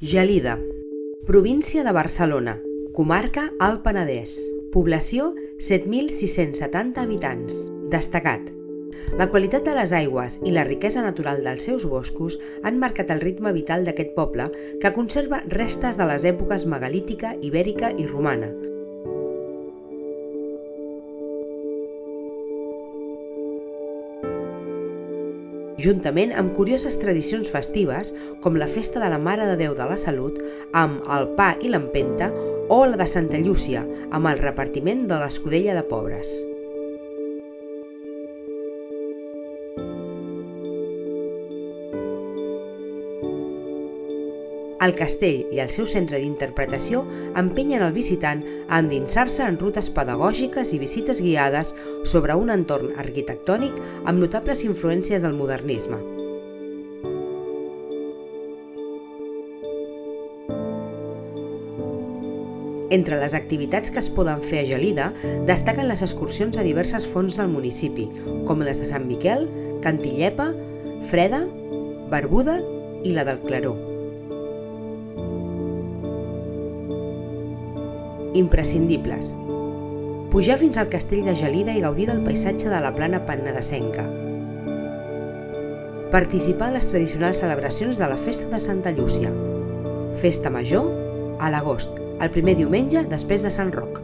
Gelida, província de Barcelona, comarca Alt Penedès, població 7.670 habitants. Destacat: la qualitat de les aigües i la riquesa natural dels seus boscos han marcat el ritme vital d'aquest poble, que conserva restes de les èpoques megalítica, ibèrica i romana. Juntament amb curioses tradicions festives com la Festa de la Mare de Déu de la Salut, amb el pa i l'empenta, o la de Santa Llúcia, amb el repartiment de l'escudella de pobres. El castell i el seu centre d'interpretació empenyen el visitant a endinsar-se en rutes pedagògiques i visites guiades sobre un entorn arquitectònic amb notables influències del modernisme. Entre les activitats que es poden fer a Gelida destaquen les excursions a diverses fonts del municipi, com les de Sant Miquel, Cantillepa, Freda, Barbuda i la del Claró. Imprescindibles: pujar fins al castell de Gelida i gaudir del paisatge de la plana penedesenca. Participar en les tradicionals celebracions de la Festa de Santa Llúcia. Festa Major, a l'agost, el primer diumenge després de Sant Roc.